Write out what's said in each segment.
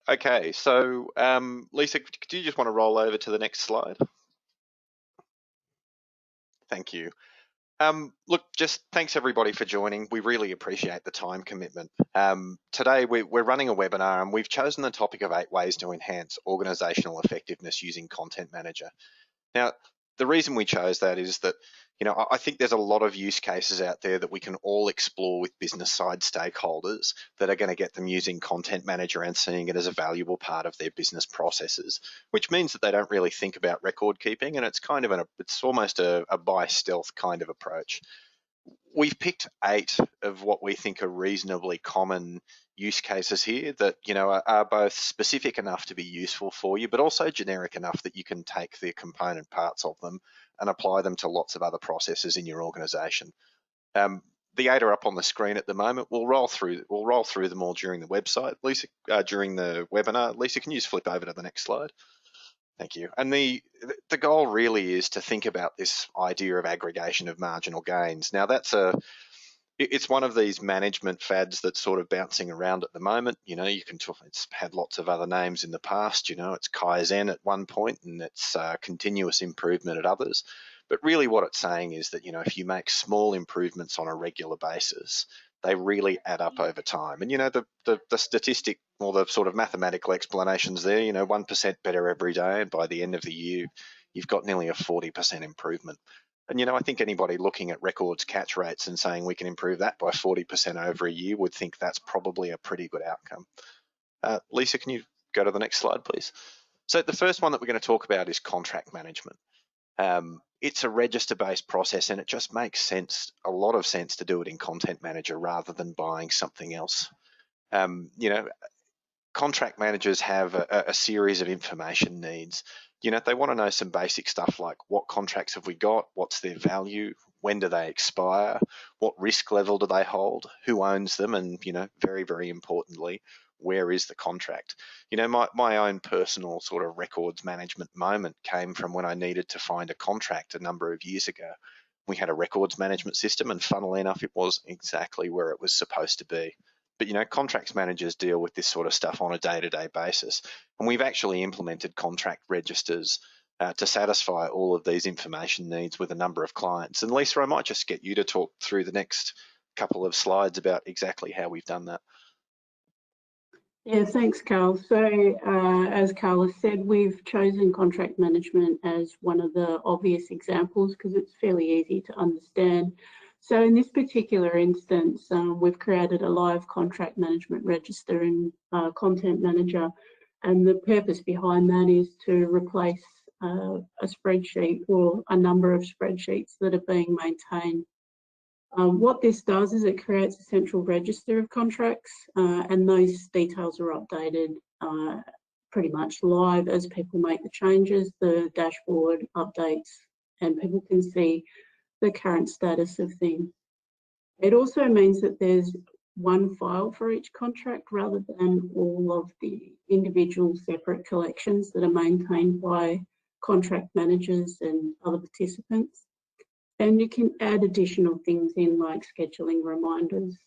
Okay, so Lisa, do you just want to roll over to the next slide? Thank you. Look, just thanks everybody for joining. We really appreciate the time commitment. Today we're running a webinar and we've chosen the topic of 8 ways to enhance organisational effectiveness using Content Manager. Now, the reason we chose that is that, you know, I think there's a lot of use cases out there that we can all explore with business side stakeholders that are going to get them using Content Manager and seeing it as a valuable part of their business processes, which means that they don't really think about record keeping, and it's kind of it's almost a by stealth kind of approach. We've picked 8 of what we think are reasonably common use cases here that, you know, are both specific enough to be useful for you, but also generic enough that you can take the component parts of them and apply them to lots of other processes in your organization. The 8 are up on the screen at the moment. We'll roll through them all during the website. Lisa, during the webinar. Lisa, can you just flip over to the next slide? Thank you. And the goal really is to think about this idea of aggregation of marginal gains. Now it's one of these management fads that's sort of bouncing around at the moment. You know, you can talk, it's had lots of other names in the past. You know, it's Kaizen at one point and it's continuous improvement at others. But really what it's saying is that, you know, if you make small improvements on a regular basis, they really add up over time. And, you know, the statistic or the sort of mathematical explanations there, you know, 1% better every day, and by the end of the year, you've got nearly a 40% improvement. And, you know, I think anybody looking at records catch rates and saying we can improve that by 40% over a year would think that's probably a pretty good outcome. Lisa, can you go to the next slide, please? So the first one that we're going to talk about is contract management. It's a register-based process, and it just makes sense, a lot of sense, to do it in Content Manager rather than buying something else. You know, contract managers have a series of information needs. You know, they want to know some basic stuff like what contracts have we got, what's their value, when do they expire, what risk level do they hold, who owns them, and, you know, very, very importantly, where is the contract? You know, my own personal sort of records management moment came from when I needed to find a contract a number of years ago. We had a records management system, and funnily enough, it was exactly where it was supposed to be. But, you know, contracts managers deal with this sort of stuff on a day-to-day basis. And we've actually implemented contract registers to satisfy all of these information needs with a number of clients. And Lisa, I might just get you to talk through the next couple of slides about exactly how we've done that. Yeah, thanks, Carl. So as Carl has said, we've chosen contract management as one of the obvious examples because it's fairly easy to understand. So in this particular instance, we've created a live contract management register in Content Manager, and the purpose behind that is to replace a spreadsheet or a number of spreadsheets that are being maintained. What this does is it creates a central register of contracts, and those details are updated pretty much live as people make the changes. The dashboard updates and people can see the current status of things. It also means that there's one file for each contract rather than all of the individual separate collections that are maintained by contract managers and other participants. And you can add additional things in like scheduling reminders.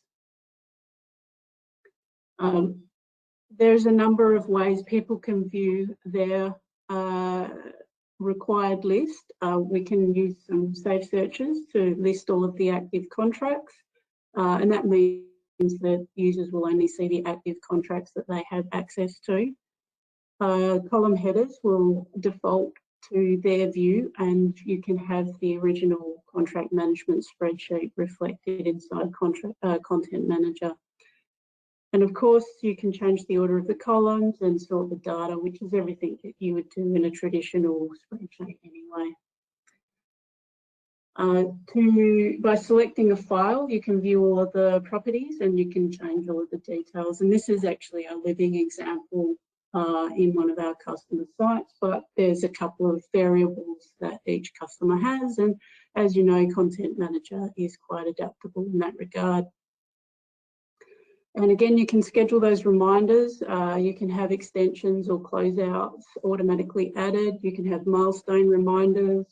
There's a number of ways people can view their required list. We can use some safe searches to list all of the active contracts, and that means that users will only see the active contracts that they have access to. Column headers will default to their view, and you can have the original contract management spreadsheet reflected inside Content Manager. And of course, you can change the order of the columns and sort the data, which is everything that you would do in a traditional spreadsheet anyway. By selecting a file, you can view all of the properties and you can change all of the details. And this is actually a living example in one of our customer sites, but there's a couple of variables that each customer has. And as you know, Content Manager is quite adaptable in that regard. And again, you can schedule those reminders. You can have extensions or closeouts automatically added. You can have milestone reminders,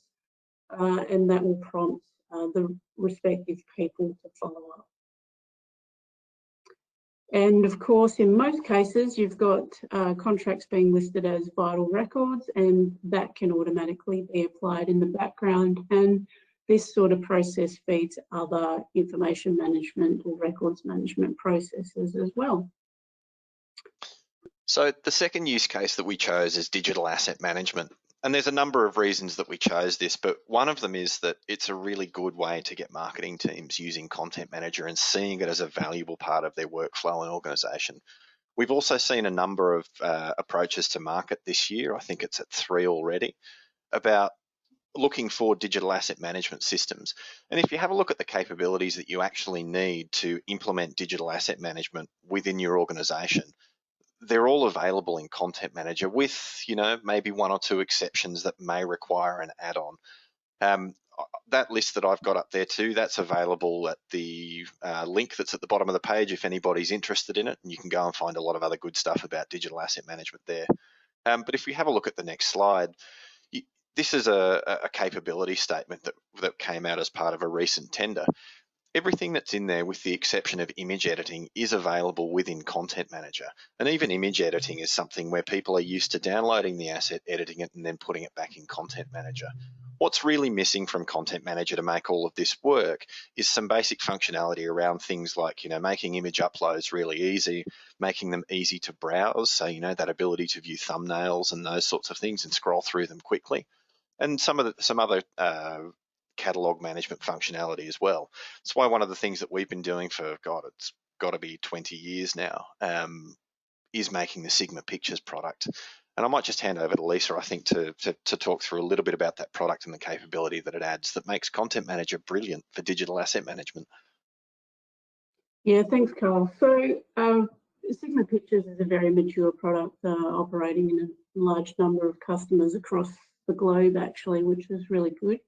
and that will prompt the respective people to follow up. And of course, in most cases, you've got contracts being listed as vital records, and that can automatically be applied in the background. And this sort of process feeds other information management or records management processes as well. So the second use case that we chose is digital asset management. And there's a number of reasons that we chose this, but one of them is that it's a really good way to get marketing teams using Content Manager and seeing it as a valuable part of their workflow and organisation. We've also seen a number of approaches to market this year. I think it's at 3 already, about looking for digital asset management systems. And if you have a look at the capabilities that you actually need to implement digital asset management within your organisation, they're all available in Content Manager with, maybe 1 or 2 exceptions that may require an add-on. That list that I've got up there too, that's available at the link that's at the bottom of the page if anybody's interested in it, and you can go and find a lot of other good stuff about digital asset management there. But if we have a look at the next slide, this is a capability statement that came out as part of a recent tender. Everything that's in there, with the exception of image editing, is available within Content Manager. And even image editing is something where people are used to downloading the asset, editing it, and then putting it back in Content Manager. What's really missing from Content Manager to make all of this work is some basic functionality around things like, making image uploads really easy, making them easy to browse. So, that ability to view thumbnails and those sorts of things and scroll through them quickly. And some other catalog management functionality as well. That's why one of the things that we've been doing for, it's got to be 20 years now, is making the Sigma Pictures product. And I might just hand over to Lisa, I think, to talk through a little bit about that product and the capability that it adds that makes Content Manager brilliant for digital asset management. Yeah, thanks, Carl. So Sigma Pictures is a very mature product operating in a large number of customers across the globe, actually, which is really good.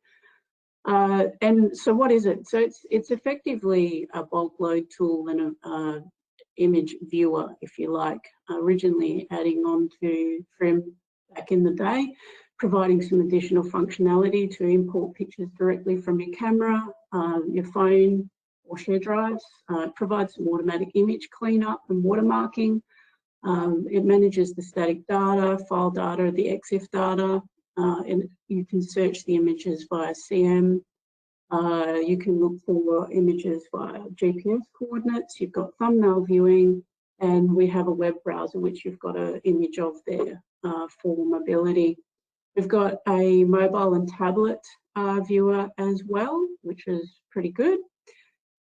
And so what is it? So it's effectively a bulk load tool and an image viewer, if you like, originally adding on to Trim back in the day, providing some additional functionality to import pictures directly from your camera, your phone or share drives. It provides some automatic image cleanup and watermarking. It manages the static data, file data, the EXIF data, and you can search the images via CM. You can look for images via GPS coordinates. You've got thumbnail viewing, and we have a web browser which you've got an image of there for mobility. We've got a mobile and tablet viewer as well, which is pretty good.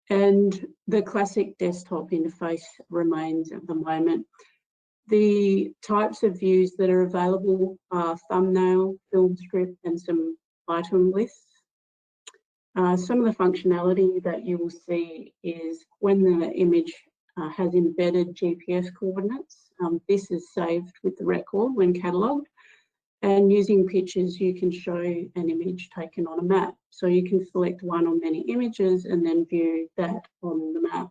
And the classic desktop interface remains at the moment. The types of views that are available are thumbnail, film strip, and some item lists. Some of the functionality that you will see is when the image has embedded GPS coordinates, this is saved with the record when catalogued. And using pictures, you can show an image taken on a map. So you can select one or many images and then view that on the map.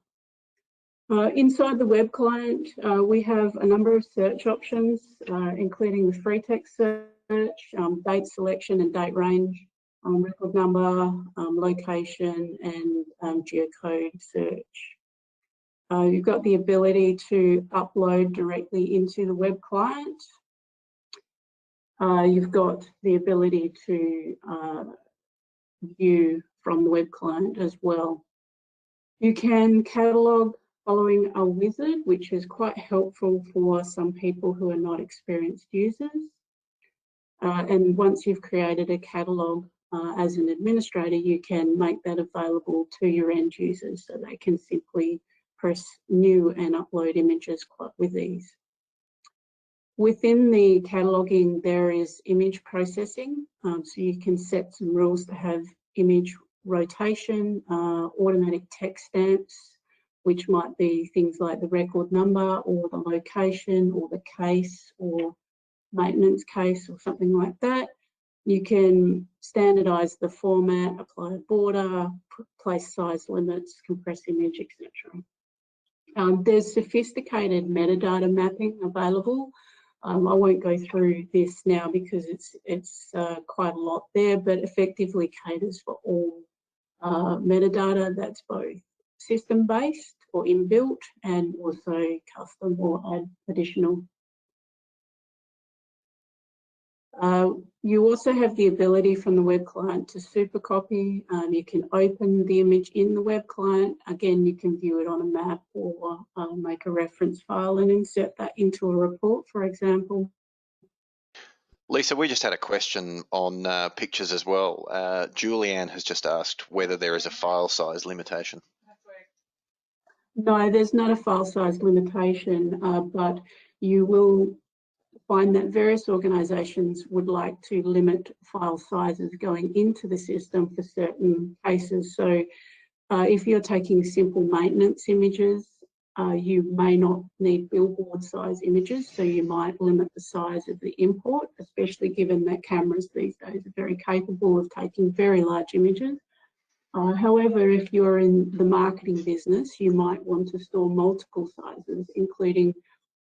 Inside the web client, we have a number of search options, including the free text search, date selection and date range, record number, location, and geocode search. You've got the ability to upload directly into the web client. You've got the ability to view from the web client as well. You can catalogue following a wizard, which is quite helpful for some people who are not experienced users. And once you've created a catalogue as an administrator, you can make that available to your end users so they can simply press new and upload images quite with ease. Within the cataloguing, there is image processing. So you can set some rules to have image rotation, automatic text stamps, which might be things like the record number or the location or the case or maintenance case or something like that. You can standardise the format, apply a border, place size limits, compress image, etc. There's sophisticated metadata mapping available. I won't go through this now because it's quite a lot there, but effectively caters for all metadata that's both system-based for inbuilt and also custom or add additional. You also have the ability from the web client to supercopy. You can open the image in the web client. Again, you can view it on a map or make a reference file and insert that into a report, for example. Lisa, we just had a question on pictures as well. Julianne has just asked whether there is a file size limitation. No, there's not a file size limitation, but you will find that various organisations would like to limit file sizes going into the system for certain cases. So if you're taking simple maintenance images, you may not need billboard size images, so you might limit the size of the import, especially given that cameras these days are very capable of taking very large images. However, if you're in the marketing business, you might want to store multiple sizes, including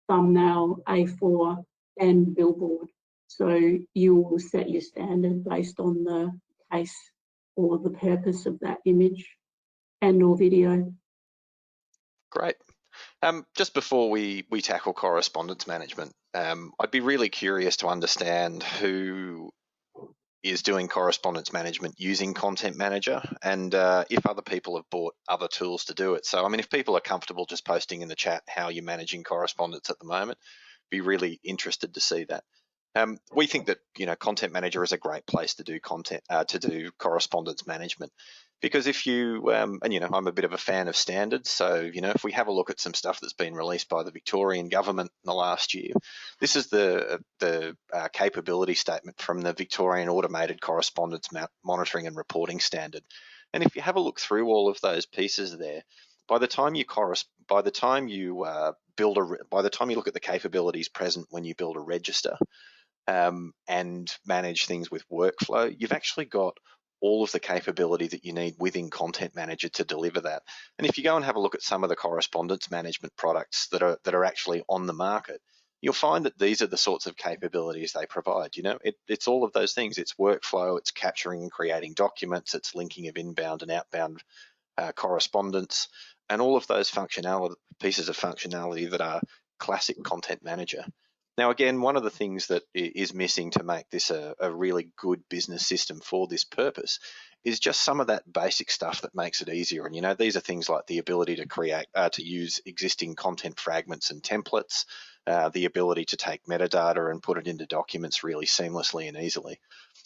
thumbnail, A4 and billboard. So you will set your standard based on the case or the purpose of that image and or video. Great. Just before we tackle correspondence management, I'd be really curious to understand who is doing correspondence management using Content Manager, and if other people have bought other tools to do it. So, I mean, if people are comfortable just posting in the chat how you're managing correspondence at the moment, be really interested to see that. We think that Content Manager is a great place to do correspondence management, because if you and I'm a bit of a fan of standards, so if we have a look at some stuff that's been released by the Victorian government in the last year, this is the capability statement from the Victorian Automated Correspondence Monitoring and Reporting Standard. And if you have a look through all of those pieces there, by the time you look at the capabilities present when you build a register and manage things with workflow, you've actually got all of the capability that you need within Content Manager to deliver that. And if you go and have a look at some of the correspondence management products that are actually on the market, you'll find that these are the sorts of capabilities they provide. It's all of those things. It's workflow, it's capturing and creating documents, it's linking of inbound and outbound correspondence, and all of those pieces of functionality that are classic Content Manager. Now, again, one of the things that is missing to make this a really good business system for this purpose is just some of that basic stuff that makes it easier. And, these are things like the ability to use existing content fragments and templates, the ability to take metadata and put it into documents really seamlessly and easily.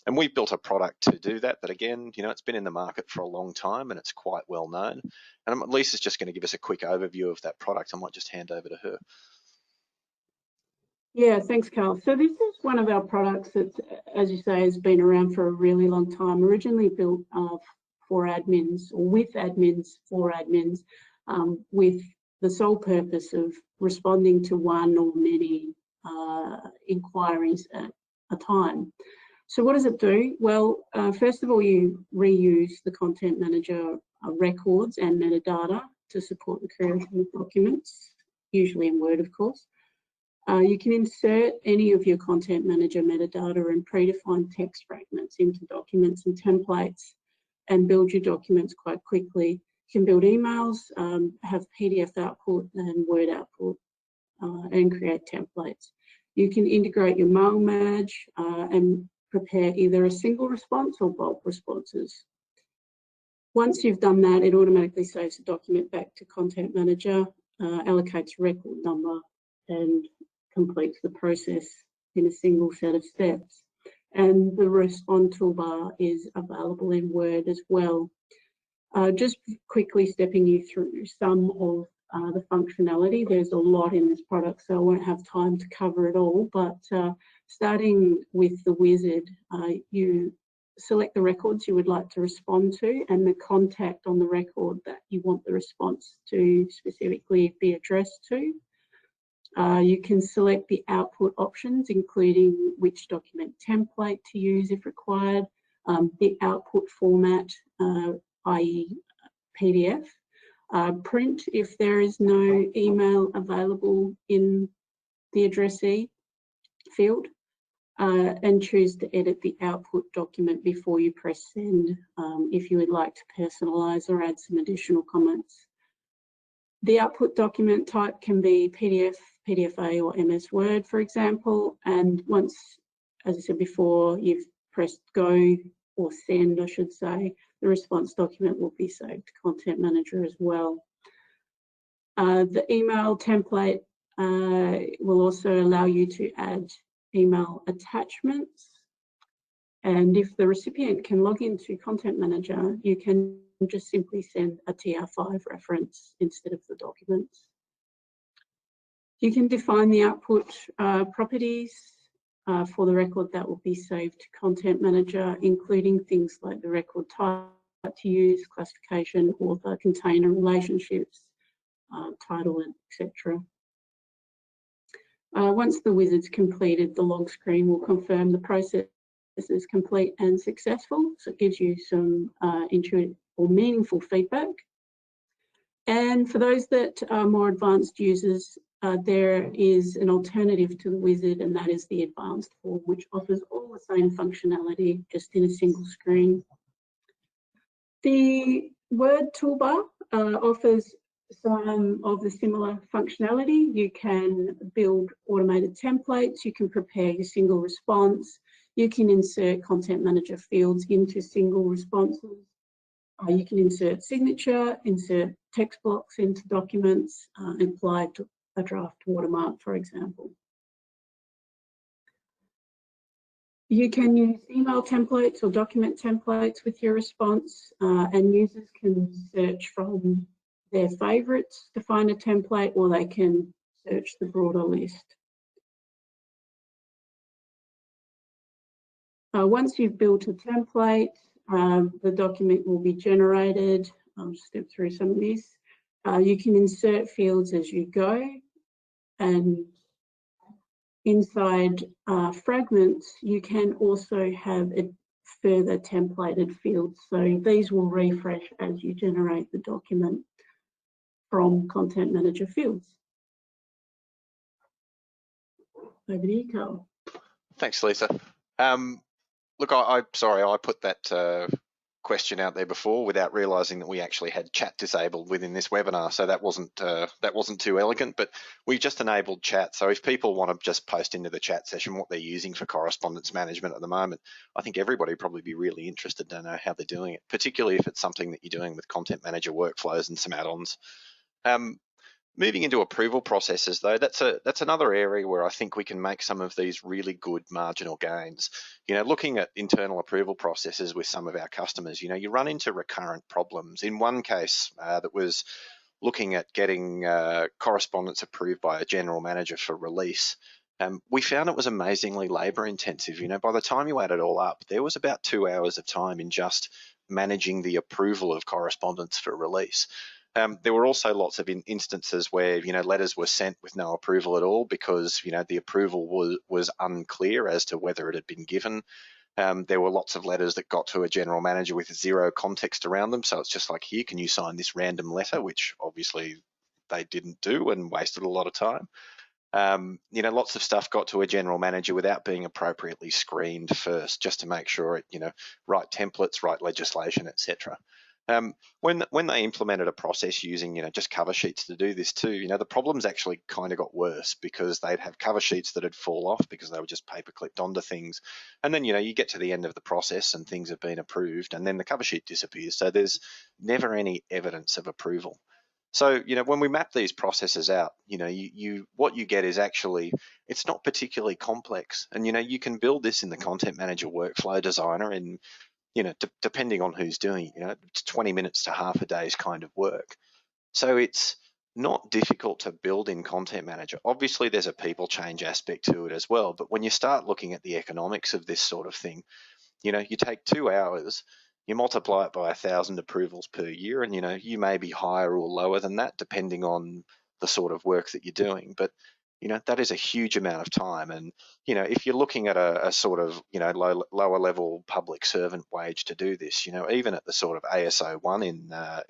And we've built a product to do that again, it's been in the market for a long time and it's quite well known. And Lisa's just going to give us a quick overview of that product. I might just hand over to her. Yeah, thanks, Carl. So this is one of our products that, as you say, has been around for a really long time, originally built for admins or with admins for admins, with the sole purpose of responding to one or many inquiries at a time. So what does it do? Well, first of all, you reuse the Content Manager records and metadata to support the creation of documents, usually in Word, of course. You can insert any of your Content Manager metadata and predefined text fragments into documents and templates and build your documents quite quickly. You can build emails, have PDF output and Word output, and create templates. You can integrate your mail merge and prepare either a single response or bulk responses. Once you've done that, it automatically saves the document back to Content Manager, allocates a record number, and completes the process in a single set of steps. And the respond toolbar is available in Word as well. Just quickly stepping you through some of the functionality. There's a lot in this product, so I won't have time to cover it all, but starting with the wizard, you select the records you would like to respond to and the contact on the record that you want the response to specifically be addressed to. You can select the output options, including which document template to use if required, the output format, i.e. PDF, print if there is no email available in the addressee field, and choose to edit the output document before you press send if you would like to personalise or add some additional comments. The output document type can be PDF, PDFA or MS Word, for example. And once, as I said before, you've pressed go or send, I should say, the response document will be saved to Content Manager as well. The email template will also allow you to add email attachments. And if the recipient can log into Content Manager, you can just simply send a TR5 reference instead of the documents. You can define the output properties for the record that will be saved to Content Manager, including things like the record type to use, classification, author, container, relationships, title, etc. Once the wizard's completed, the log screen will confirm the process is complete and successful. So it gives you some intuitive or meaningful feedback. And for those that are more advanced users, there is an alternative to the wizard, and that is the advanced form, which offers all the same functionality, just in a single screen. The Word toolbar offers some of the similar functionality. You can build automated templates, you can prepare your single response, you can insert Content Manager fields into single responses, you can insert signature, insert text blocks into documents, apply a draft watermark, for example. You can use email templates or document templates with your response, and users can search from their favourites to find a template, or they can search the broader list. Once you've built a template, the document will be generated. I'll step through some of this. You can insert fields as you go, and inside fragments, you can also have further templated fields. So these will refresh as you generate the document from Content Manager fields. Over to you, Carl. Thanks, Lisa. Look, I'm sorry, I put that question out there before without realising that we actually had chat disabled within this webinar, so that wasn't too elegant. But we've just enabled chat, so if people want to just post into the chat session what they're using for correspondence management at the moment, I think everybody would probably be really interested to know how they're doing it, particularly if it's something that you're doing with Content Manager workflows and some add-ons. Moving into approval processes, though, that's another area where I think we can make some of these really good marginal gains. You know, looking at internal approval processes with some of our customers, you know, you run into recurrent problems. In one case that was looking at getting correspondence approved by a general manager for release, we found it was amazingly labour intensive. You know, by the time you add it all up, there was about 2 hours of time in just managing the approval of correspondence for release. There were also lots of instances where, you know, letters were sent with no approval at all because, you know, the approval was unclear as to whether it had been given. There were lots of letters that got to a general manager with zero context around them. So it's just like, here, can you sign this random letter, which obviously they didn't do and wasted a lot of time. You know, lots of stuff got to a general manager without being appropriately screened first, just to make sure it, you know, right templates, right legislation, etc. When they implemented a process using, you know, just cover sheets to do this too, you know, the problems actually kind of got worse because they'd have cover sheets that had fall off because they were just paper clipped onto things. And then, you know, you get to the end of the process and things have been approved and then the cover sheet disappears. So there's never any evidence of approval. So, you know, when we map these processes out, you know, what you get is actually, it's not particularly complex. And, you know, you can build this in the Content Manager workflow designer and, you know, depending on who's doing it, you know, it's 20 minutes to half a day's kind of work. So it's not difficult to build in Content Manager. Obviously, there's a people change aspect to it as well. But when you start looking at the economics of this sort of thing, you know, you take 2 hours, you multiply it by 1,000 approvals per year, and, you know, you may be higher or lower than that, depending on the sort of work that you're doing. But, you know, that is a huge amount of time. And, you know, if you're looking at a sort of, you know, lower level public servant wage to do this, you know, even at the sort of ASO 1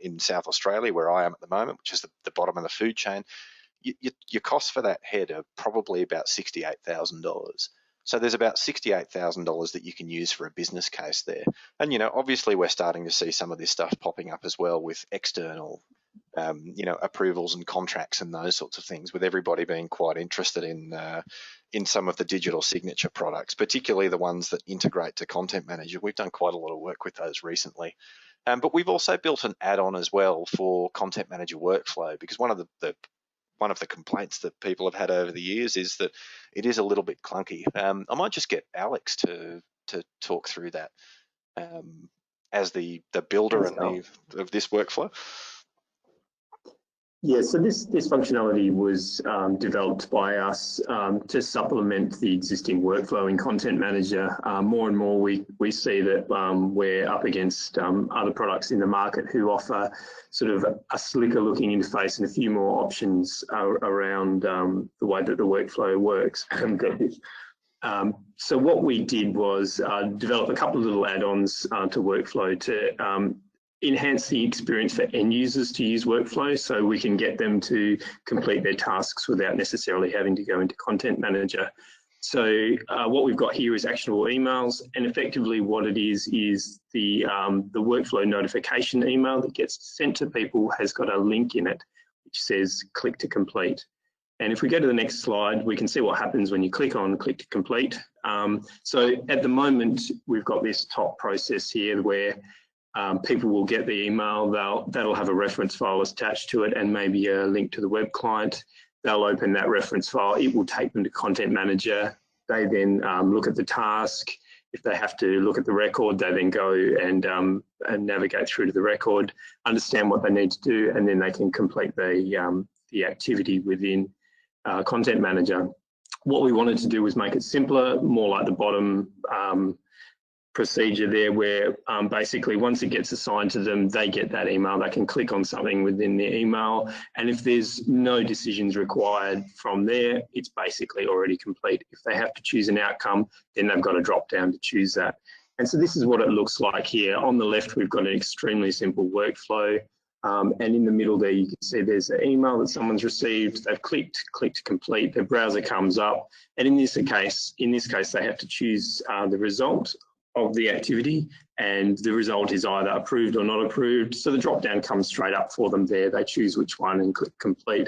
in South Australia, where I am at the moment, which is the bottom of the food chain, your costs for that head are probably about $68,000. So there's about $68,000 that you can use for a business case there. And, you know, obviously we're starting to see some of this stuff popping up as well with external approvals and contracts and those sorts of things, with everybody being quite interested in some of the digital signature products, particularly the ones that integrate to Content Manager. We've done quite a lot of work with those recently. But we've also built an add-on as well for Content Manager workflow, because one of the complaints that people have had over the years is that it is a little bit clunky. I might just get Alex to talk through that as the builder of this workflow. Yeah, so this functionality was developed by us to supplement the existing workflow in Content Manager. More and more we see that we're up against other products in the market who offer sort of a slicker looking interface and a few more options around the way that the workflow works. So what we did was develop a couple of little add-ons to workflow to enhance the experience for end users to use workflow, so we can get them to complete their tasks without necessarily having to go into Content Manager. So what we've got here is actionable emails, and effectively what it is the workflow notification email that gets sent to people has got a link in it which says click to complete. And if we go to the next slide, we can see what happens when you click on click to complete. So at the moment, we've got this top process here where people will get the email, that'll have a reference file attached to it and maybe a link to the web client. They'll open that reference file, it will take them to Content Manager. They then look at the task. If they have to look at the record, they then go and navigate through to the record, understand what they need to do, and then they can complete the activity within Content Manager. What we wanted to do was make it simpler, more like the bottom procedure there, where basically once it gets assigned to them, they get that email, they can click on something within the email, and if there's no decisions required from there, it's basically already complete. If they have to choose an outcome, then they've got to drop down to choose that. And so this is what it looks like here. On the left, we've got an extremely simple workflow, and in the middle there you can see there's an email that someone's received, they've clicked to complete, their browser comes up, and in this case they have to choose the result of the activity, and the result is either approved or not approved. So the drop down comes straight up for them there. They choose which one and click complete.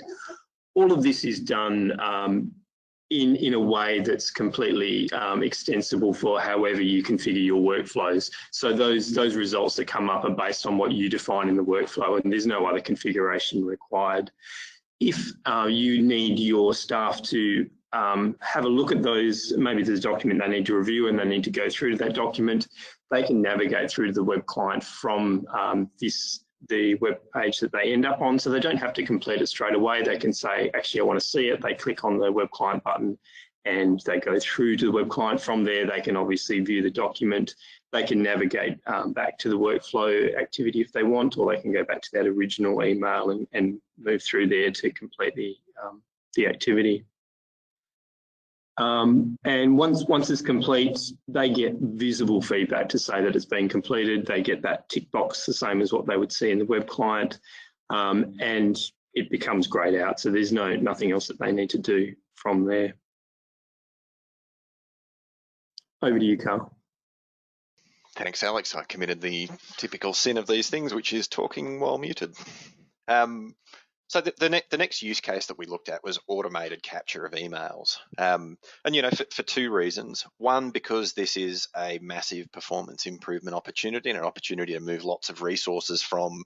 All of this is done in a way that's completely extensible for however you configure your workflows. So those results that come up are based on what you define in the workflow, and there's no other configuration required. If you need your staff to have a look at those, maybe there's a document they need to review and they need to go through to that document, they can navigate through to the web client from the web page that they end up on, so they don't have to complete it straight away. They can say, actually, I want to see it. They click on the web client button and they go through to the web client. From there, they can obviously view the document. They can navigate back to the workflow activity if they want, or they can go back to that original email and move through there to complete the activity. And once it's complete, they get visible feedback to say that it's been completed. They get that tick box, the same as what they would see in the web client, and it becomes grayed out. So there's nothing else that they need to do from there. Over to you, Carl. Thanks, Alex. I committed the typical sin of these things, which is talking while muted. So the next use case that we looked at was automated capture of emails. And, for two reasons. One, because this is a massive performance improvement opportunity and an opportunity to move lots of resources from,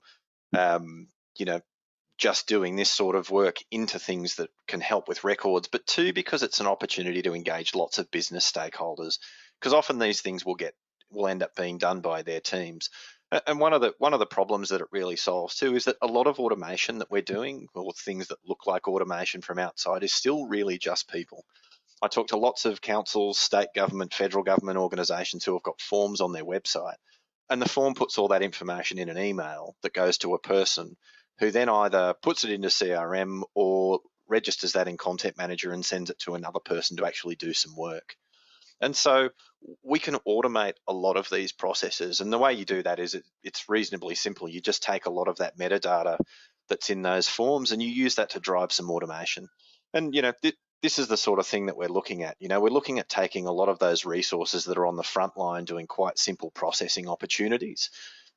just doing this sort of work into things that can help with records. But two, because it's an opportunity to engage lots of business stakeholders, because often these things will end up being done by their teams. And one of the problems that it really solves too is that a lot of automation that we're doing, or things that look like automation from outside, is still really just people. I talk to lots of councils, state government, federal government organisations who have got forms on their website, and the form puts all that information in an email that goes to a person who then either puts it into CRM or registers that in Content Manager and sends it to another person to actually do some work. And so we can automate a lot of these processes. And the way you do that is it's reasonably simple. You just take a lot of that metadata that's in those forms and you use that to drive some automation. And, this is the sort of thing that we're looking at. We're looking at taking a lot of those resources that are on the front line doing quite simple processing opportunities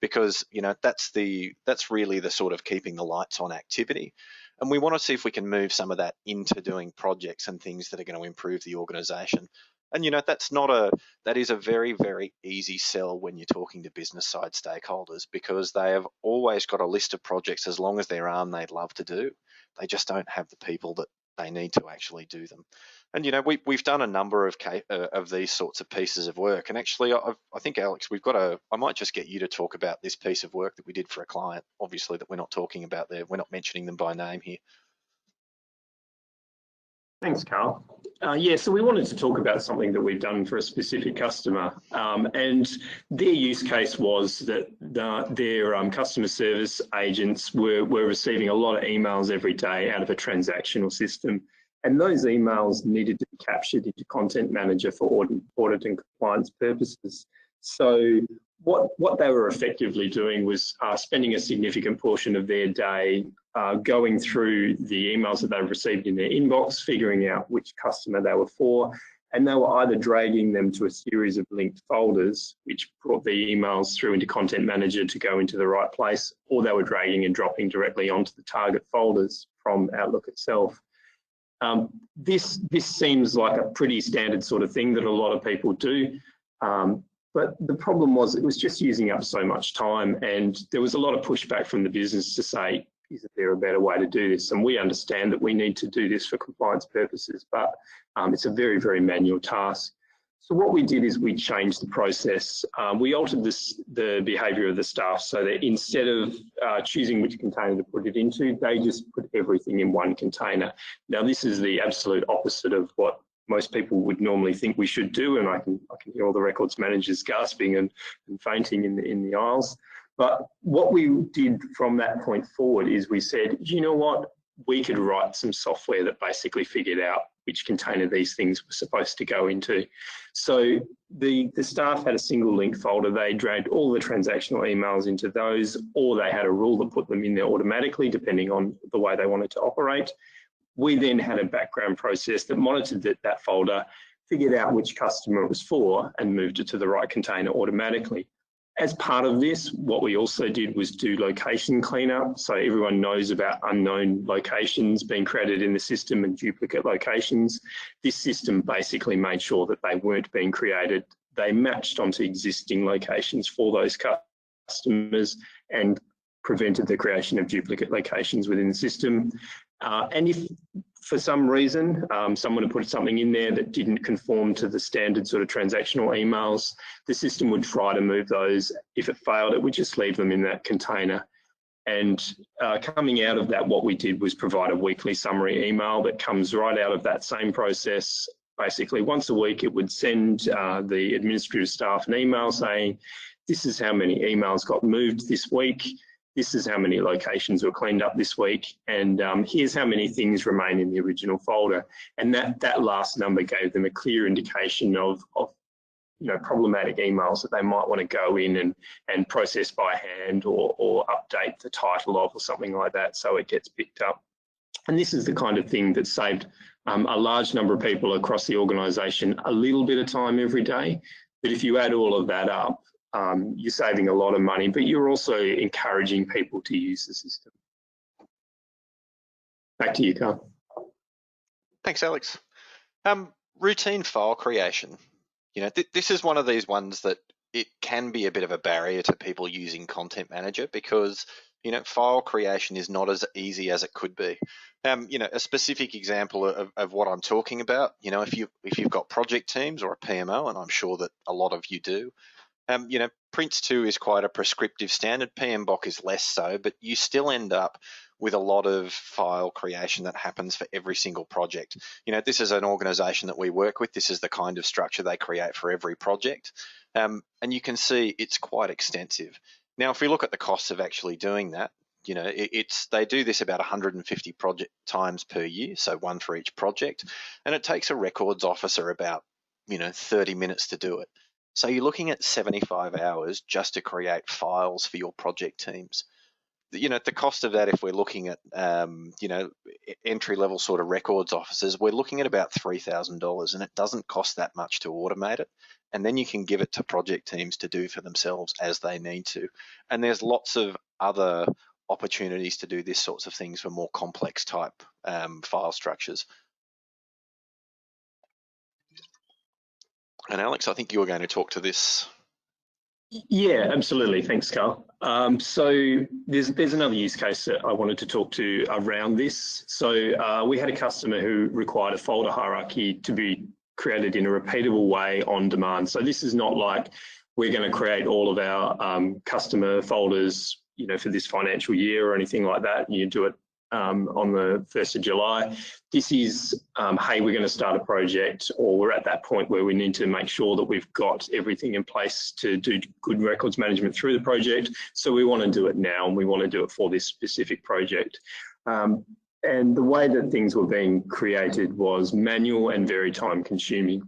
because that's really the sort of keeping the lights on activity. And we want to see if we can move some of that into doing projects and things that are going to improve the organisation. And that is a very, very easy sell when you're talking to business side stakeholders, because they have always got a list of projects as long as their arm they'd love to do. They just don't have the people that they need to actually do them. And we've done a number of these sorts of pieces of work. And actually, I think, Alex, I might just get you to talk about this piece of work that we did for a client. Obviously, that we're not talking about there. We're not mentioning them by name here. Thanks, Carl. So we wanted to talk about something that we've done for a specific customer, and their use case was that their customer service agents were receiving a lot of emails every day out of a transactional system, and those emails needed to be captured into Content Manager for audit and compliance purposes. So what they were effectively doing was spending a significant portion of their day going through the emails that they've received in their inbox, figuring out which customer they were for, and they were either dragging them to a series of linked folders, which brought the emails through into Content Manager to go into the right place, or they were dragging and dropping directly onto the target folders from Outlook itself. This seems like a pretty standard sort of thing that a lot of people do. But the problem was it was just using up so much time, and there was a lot of pushback from the business to say, isn't there a better way to do this? And we understand that we need to do this for compliance purposes, but it's a very, very manual task. So what we did is we changed the process. We altered the behaviour of the staff so that instead of choosing which container to put it into, they just put everything in one container. Now, this is the absolute opposite of what most people would normally think we should do, and I can hear all the records managers gasping and fainting in the aisles. But what we did from that point forward is we said, you know what, we could write some software that basically figured out which container these things were supposed to go into. So the staff had a single link folder. They dragged all the transactional emails into those, or they had a rule that put them in there automatically, depending on the way they wanted to operate. We then had a background process that monitored that folder, figured out which customer it was for, and moved it to the right container automatically. As part of this, what we also did was do location cleanup. So everyone knows about unknown locations being created in the system and duplicate locations. This system basically made sure that they weren't being created. They matched onto existing locations for those customers and prevented the creation of duplicate locations within the system. And if for some reason someone had put something in there that didn't conform to the standard sort of transactional emails, the system would try to move those. If it failed, it would just leave them in that container. And coming out of that, what we did was provide a weekly summary email that comes right out of that same process. Basically, once a week, it would send the administrative staff an email saying, this is how many emails got moved this week. This is how many locations were cleaned up this week, and here's how many things remain in the original folder. And that last number gave them a clear indication of problematic emails that they might want to go in and process by hand or update the title of or something like that so it gets picked up. And this is the kind of thing that saved a large number of people across the organisation a little bit of time every day. But if you add all of that up, you're saving a lot of money, but you're also encouraging people to use the system. Back to you, Carl. Thanks, Alex. Routine file creation. This is one of these ones that it can be a bit of a barrier to people using Content Manager because, file creation is not as easy as it could be. A specific example of what I'm talking about, if you've got project teams or a PMO, and I'm sure that a lot of you do, Prince2 is quite a prescriptive standard. PMBOK is less so, but you still end up with a lot of file creation that happens for every single project. This is an organisation that we work with. This is the kind of structure they create for every project. And you can see it's quite extensive. Now, if we look at the costs of actually doing that, they do this about 150 project times per year, so one for each project. And it takes a records officer about, 30 minutes to do it. So you're looking at 75 hours just to create files for your project teams. you know, the cost of that, if we're looking at, you know, entry-level sort of records officers, we're looking at about $3,000, and it doesn't cost that much to automate it. And then you can give it to project teams to do for themselves as they need to. And there's lots of other opportunities to do this sorts of things for more complex type file structures. And Alex, I think you were going to talk to this. Yeah, absolutely. Thanks, Carl. So there's another use case that I wanted to talk to around this. So we had a customer who required a folder hierarchy to be created in a repeatable way on demand. So this is not like we're going to create all of our customer folders, you know, for this financial year or anything like that. You do it on the 1st of July. This is, hey, we're going to start a project, or we're at that point where we need to make sure that we've got everything in place to do good records management through the project. So we want to do it now, and we want to do it for this specific project. And the way that things were being created was manual and very time consuming.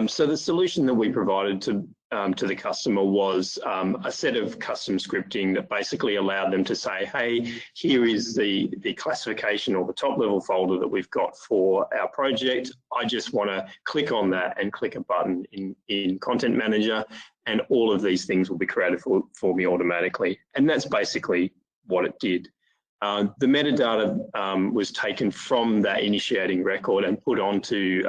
So the solution that we provided to the customer was a set of custom scripting that basically allowed them to say, hey, here is the classification or the top level folder that we've got for our project. I just want to click on that and click a button in Content Manager, and all of these things will be created for me automatically. And that's basically what it did. The metadata was taken from that initiating record and put onto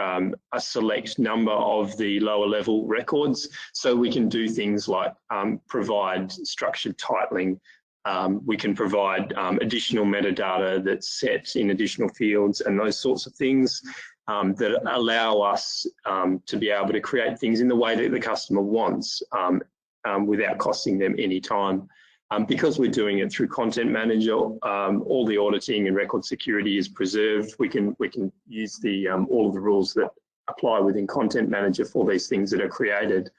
a select number of the lower level records. So we can do things like provide structured titling. We can provide additional metadata that's set in additional fields and those sorts of things that allow us to be able to create things in the way that the customer wants without costing them any time. Because we're doing it through Content Manager, all the auditing and record security is preserved. We can use all of the rules that apply within Content Manager for these things that are created.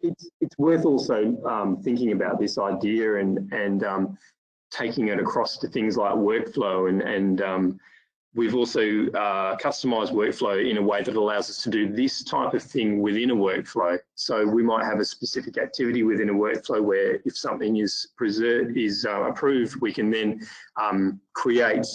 It's worth also thinking about this idea and taking it across to things like workflow, and we've also customized workflow in a way that allows us to do this type of thing within a workflow. So we might have a specific activity within a workflow where if something is approved, we can then create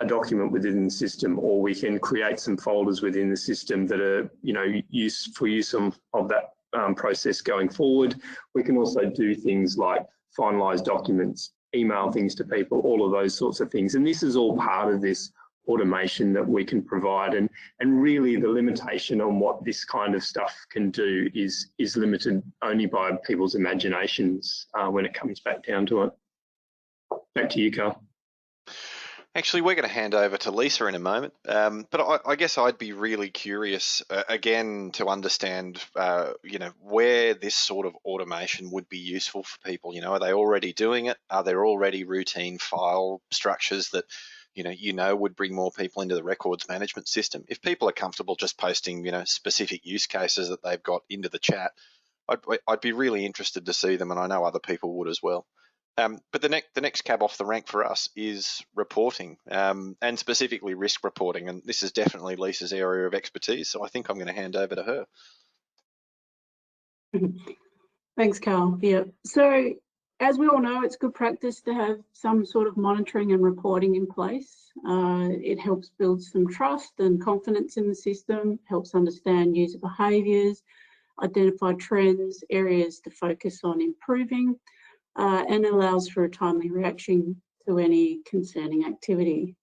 a document within the system, or we can create some folders within the system that are, you know, use of that process going forward. We can also do things like finalize documents, email things to people, all of those sorts of things. And this is all part of this automation that we can provide, and really the limitation on what this kind of stuff can do is limited only by people's imaginations when it comes back down to it. Back to you, Carl. Actually, we're going to hand over to Lisa in a moment, but I guess I'd be really curious again to understand, you know, where this sort of automation would be useful for people. You know, are they already doing it? Are there already routine file structures that you know, would bring more people into the records management system? If people are comfortable just posting, you know, specific use cases that they've got into the chat, I'd be really interested to see them, and I know other people would as well. But the next cab off the rank for us is reporting, and specifically risk reporting, and this is definitely Lisa's area of expertise, so I think I'm going to hand over to her. Thanks, Carl. Yeah. So, as we all know, it's good practice to have some sort of monitoring and reporting in place. It helps build some trust and confidence in the system, helps understand user behaviours, identify trends, areas to focus on improving, and allows for a timely reaction to any concerning activity.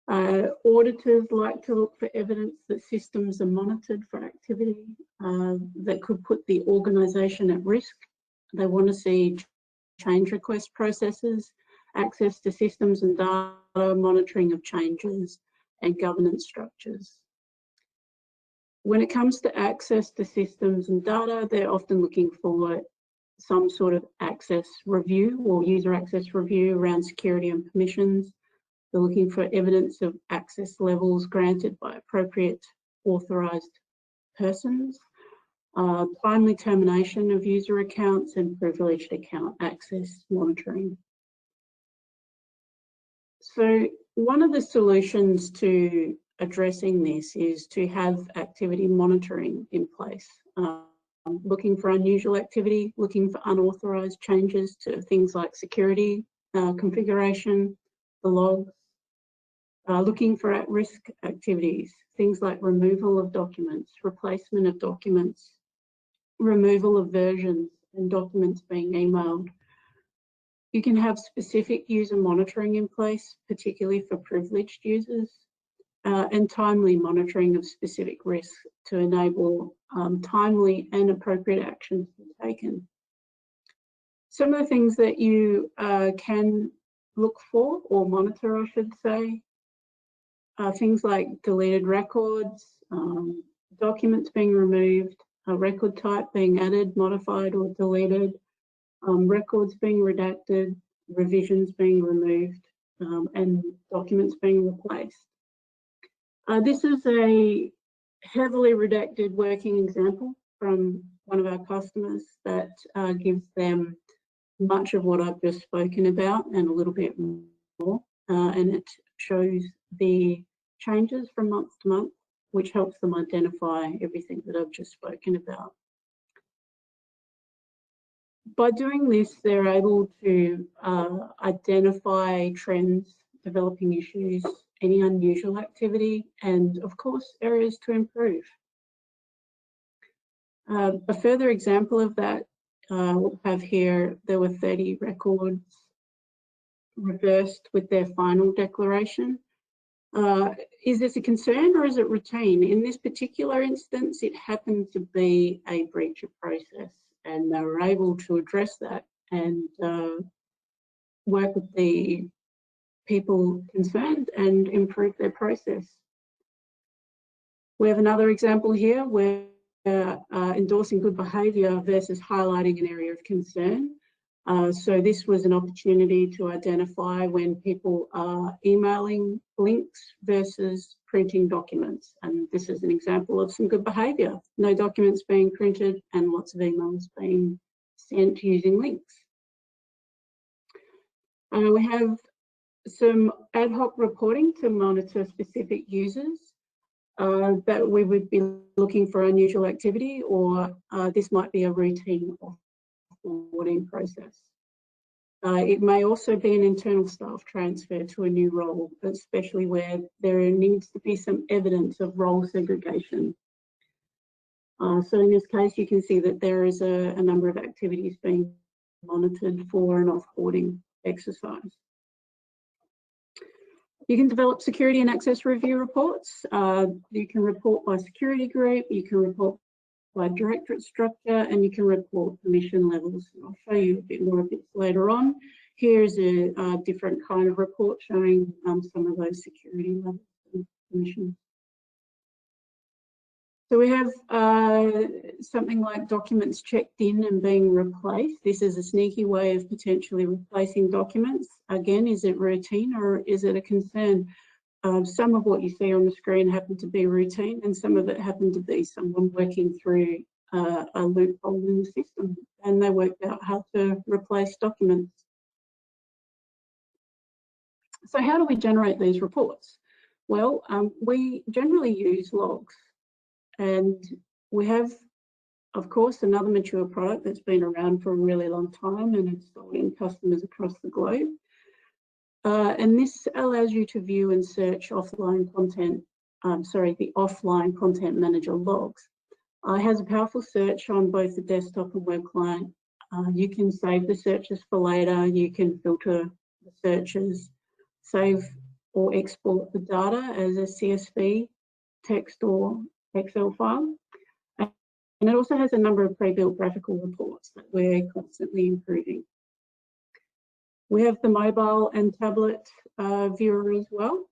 Auditors like to look for evidence that systems are monitored for activity that could put the organisation at risk. They want to see change request processes, access to systems and data, monitoring of changes, and governance structures. When it comes to access to systems and data, they're often looking for some sort of access review or user access review around security and permissions. They're looking for evidence of access levels granted by appropriate authorised persons, timely termination of user accounts, and privileged account access monitoring. So one of the solutions to addressing this is to have activity monitoring in place, looking for unusual activity, looking for unauthorised changes to things like security configuration, the logs, looking for at-risk activities, things like removal of documents, replacement of documents, removal of versions and documents being emailed. You can have specific user monitoring in place, particularly for privileged users, and timely monitoring of specific risks to enable timely and appropriate actions to be taken. Some of the things that you can look for or monitor, I should say, things like deleted records, documents being removed, a record type being added, modified or deleted, records being redacted, revisions being removed, and documents being replaced. This is a heavily redacted working example from one of our customers that gives them much of what I've just spoken about and a little bit more, and it shows the changes from month to month, which helps them identify everything that I've just spoken about. By doing this, they're able to identify trends, developing issues, any unusual activity, and of course, areas to improve. A further example of that, we'll have here, there were 30 records reversed with their final declaration. Is this a concern or is it routine? In this particular instance, it happened to be a breach of process, and they were able to address that and work with the people concerned and improve their process. We have another example here where endorsing good behaviour versus highlighting an area of concern. So this was an opportunity to identify when people are emailing links versus printing documents. And this is an example of some good behaviour. No documents being printed and lots of emails being sent using links. We have some ad hoc reporting to monitor specific users that we would be looking for unusual activity, or this might be a routine offboarding process. It may also be an internal staff transfer to a new role, especially where there needs to be some evidence of role segregation. So in this case, you can see that there is a number of activities being monitored for an offboarding exercise. You can develop security and access review reports. You can report by security group, you can report by directorate structure, and you can report permission levels. I'll show you a bit more of this later on. Here's a different kind of report showing some of those security levels and permissions. So we have something like documents checked in and being replaced. This is a sneaky way of potentially replacing documents. Again, is it routine or is it a concern? Some of what you see on the screen happen to be routine, and some of it happened to be someone working through a loophole in the system, and they worked out how to replace documents. So how do we generate these reports? Well, we generally use logs. And we have, of course, another mature product that's been around for a really long time and it's sold in customers across the globe. And this allows you to view and search offline content, the offline content manager logs. It has a powerful search on both the desktop and web client. You can save the searches for later. You can filter the searches, save or export the data as a CSV, text or Excel file, and it also has a number of pre-built graphical reports that we're constantly improving. We have the mobile and tablet viewer as well.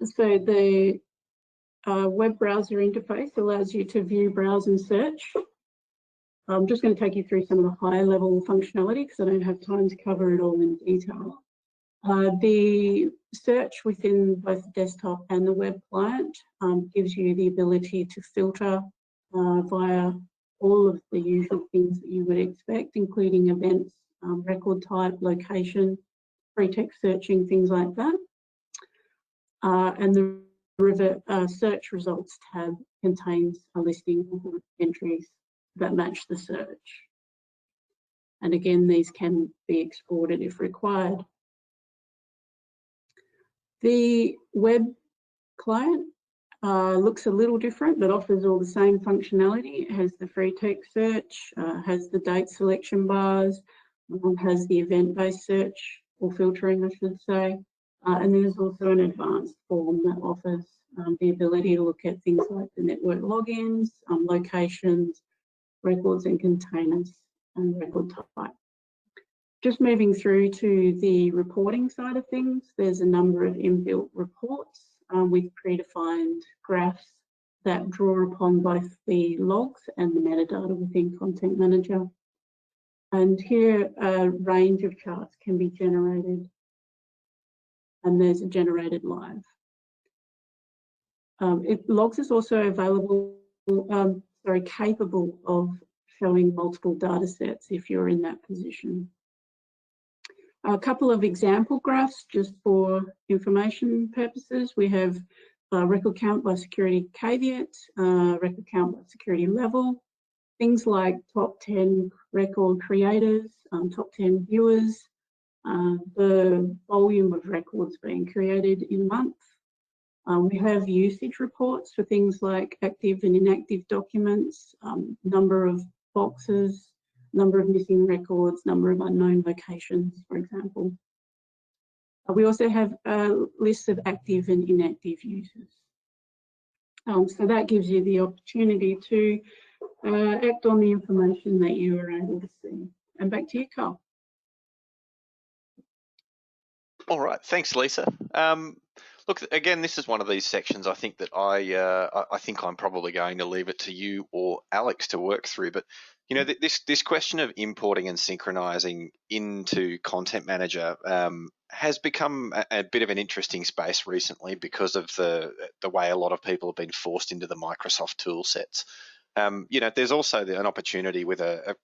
So the web browser interface allows you to view, browse and search. I'm just going to take you through some of the high level functionality because I don't have time to cover it all in detail. The search within both the desktop and the web client gives you the ability to filter via all of the usual things that you would expect, including events, record type, location, free text searching, things like that. And the search results tab contains a listing of entries that match the search. And again, these can be exported if required. The web client looks a little different, but offers all the same functionality. It has the free text search, has the date selection bars, has the event-based search or filtering, I should say. And there's also an advanced form that offers the ability to look at things like the network logins, locations, records and containers, and record type. Just moving through to the reporting side of things, there's a number of inbuilt reports with predefined graphs that draw upon both the logs and the metadata within Content Manager. And here a range of charts can be generated, and there's a generated live. Logs is also available, capable of showing multiple data sets if you're in that position. A couple of example graphs just for information purposes. We have record count by security caveat, record count by security level, things like top 10 record creators, top 10 viewers, the volume of records being created in a month. We have usage reports for things like active and inactive documents, number of boxes, number of missing records, number of unknown locations, for example. We also have lists of active and inactive users. So that gives you the opportunity to act on the information that you are able to see. And back to you, Carl. All right, thanks, Lisa. Look, again, this is one of these sections I think that I think I'm probably going to leave it to you or Alex to work through. But you know, this question of importing and synchronizing into Content Manager has become a bit of an interesting space recently because of the way a lot of people have been forced into the Microsoft tool sets. You know, there's also an opportunity with a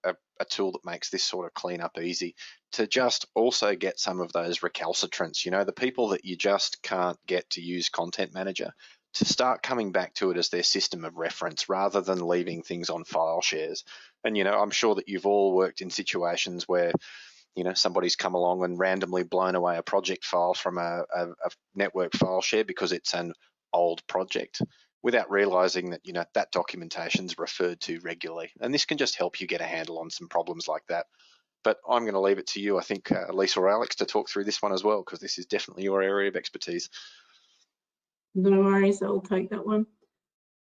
tool that makes this sort of cleanup easy to just also get some of those recalcitrants, you know, the people that you just can't get to use Content Manager, to start coming back to it as their system of reference rather than leaving things on file shares. And, you know, I'm sure that you've all worked in situations where, you know, somebody's come along and randomly blown away a project file from a network file share because it's an old project, without realizing that, you know, that documentation's referred to regularly. And this can just help you get a handle on some problems like that. But I'm going to leave it to you, I think, Lisa or Alex, to talk through this one as well, because this is definitely your area of expertise. No worries, I'll take that one.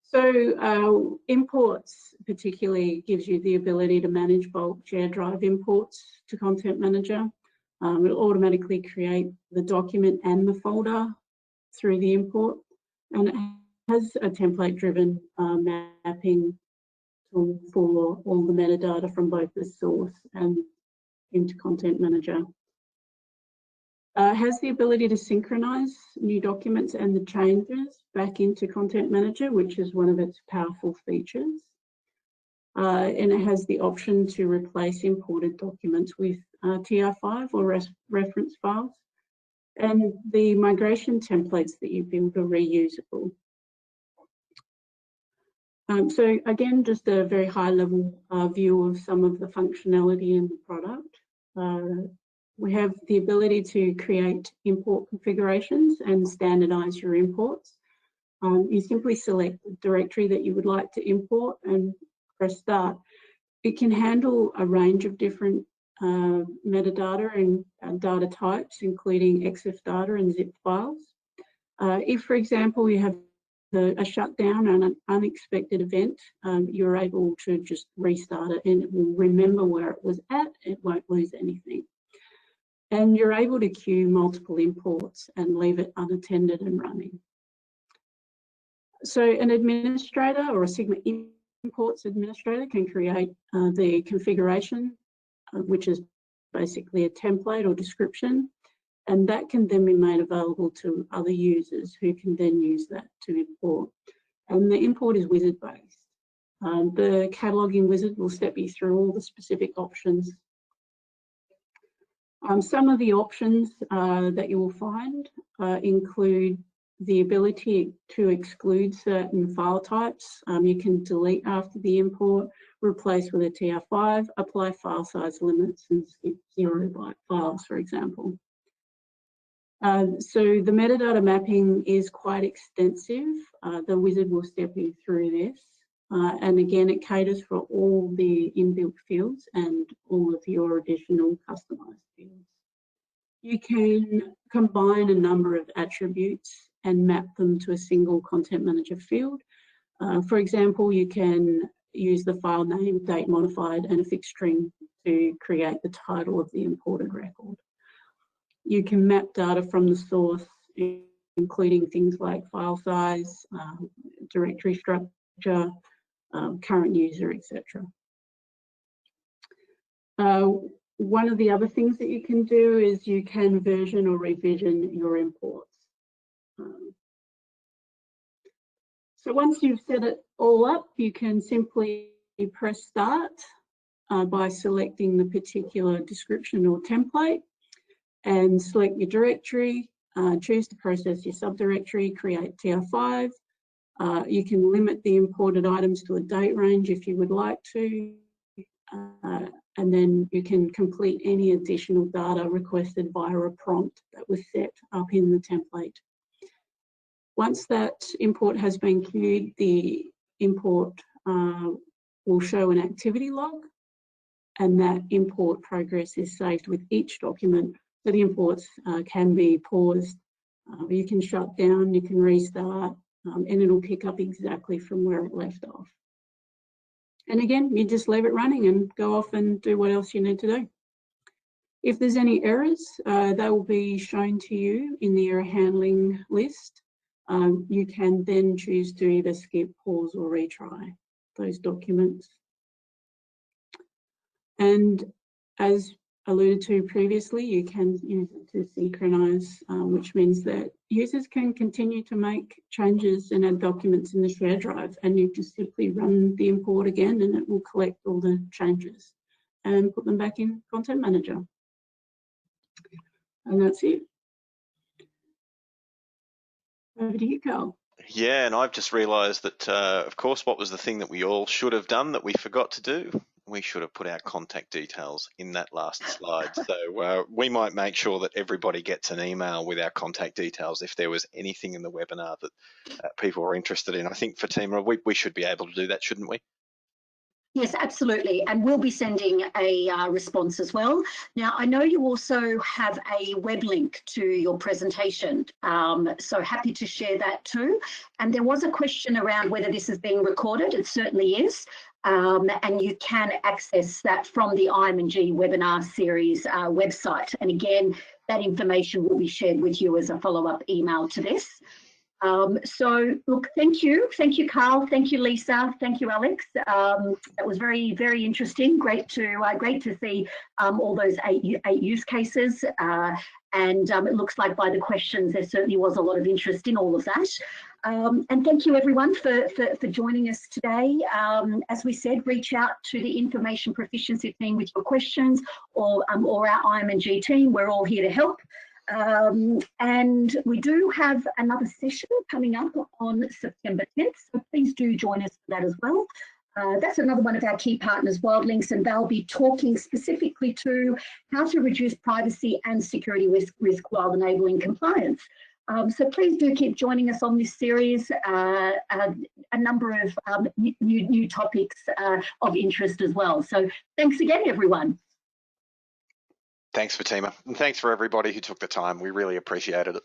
So imports particularly gives you the ability to manage bulk shared drive imports to Content Manager. It'll automatically create the document and the folder through the import, and it has a template-driven mapping tool for all the metadata from both the source and into Content Manager. Has the ability to synchronize new documents and the changes back into Content Manager, which is one of its powerful features. And it has the option to replace imported documents with TR5 or reference files. And the migration templates that you build are reusable. So again, just a very high level view of some of the functionality in the product. We have the ability to create import configurations and standardize your imports. You simply select the directory that you would like to import and press start. It can handle a range of different metadata and data types, including EXIF data and zip files. If, for example, you have a shutdown and an unexpected event, you're able to just restart it and it will remember where it was at. It won't lose anything. And you're able to queue multiple imports and leave it unattended and running. So an administrator or a Sigma imports administrator can create the configuration, which is basically a template or description, and that can then be made available to other users who can then use that to import. And the import is wizard based. The cataloging wizard will step you through all the specific options. Some of the options that you will find include the ability to exclude certain file types. You can delete after the import, replace with a TR5, apply file size limits and skip 0 byte files, for example. So the metadata mapping is quite extensive. The wizard will step you through this. And again, it caters for all the inbuilt fields and all of your additional customized fields. You can combine a number of attributes and map them to a single content manager field. For example, you can use the file name, date modified, and a fixed string to create the title of the imported record. You can map data from the source, including things like file size, directory structure, current user, etc. One of the other things that you can do is you can version or revision your imports. So once you've set it all up, you can simply press start by selecting the particular description or template and select your directory, choose to process your subdirectory, create TR5. You can limit the imported items to a date range if you would like to, and then you can complete any additional data requested via a prompt that was set up in the template. Once that import has been queued, the import will show an activity log, and that import progress is saved with each document. So the imports can be paused, you can shut down, you can restart, and it'll pick up exactly from where it left off. And again, you just leave it running and go off and do what else you need to do. If there's any errors, they will be shown to you in the error handling list. You can then choose to either skip, pause, or retry those documents. And as alluded to previously, you can use it to synchronize, which means that users can continue to make changes and add documents in the share drive, and you just simply run the import again and it will collect all the changes and put them back in Content Manager. And that's it. Over to you, Carl. Yeah, and I've just realised that, of course, what was the thing that we all should have done that we forgot to do? We should have put our contact details in that last slide. So we might make sure that everybody gets an email with our contact details if there was anything in the webinar that people are interested in. I think, Fatima, we should be able to do that, shouldn't we? Yes, absolutely. And we'll be sending a response as well. Now, I know you also have a web link to your presentation, so happy to share that too. And there was a question around whether this is being recorded. It certainly is. And you can access that from the IMG webinar series website. And again, that information will be shared with you as a follow-up email to this. So look, thank you, Carl, thank you, Lisa, thank you, Alex. That was very, very interesting. Great to see all those eight use cases. And it looks like by the questions, there certainly was a lot of interest in all of that. And thank you everyone for joining us today. As we said, reach out to the Information Proficiency team with your questions, or our IMG team. We're all here to help. And we do have another session coming up on September 10th, so please do join us for that as well. That's another one of our key partners, WildLinks, and they'll be talking specifically to how to reduce privacy and security risk while enabling compliance. So please do keep joining us on this series. A number of new topics of interest as well. So thanks again, everyone. Thanks, Fatima. And thanks for everybody who took the time. We really appreciated it.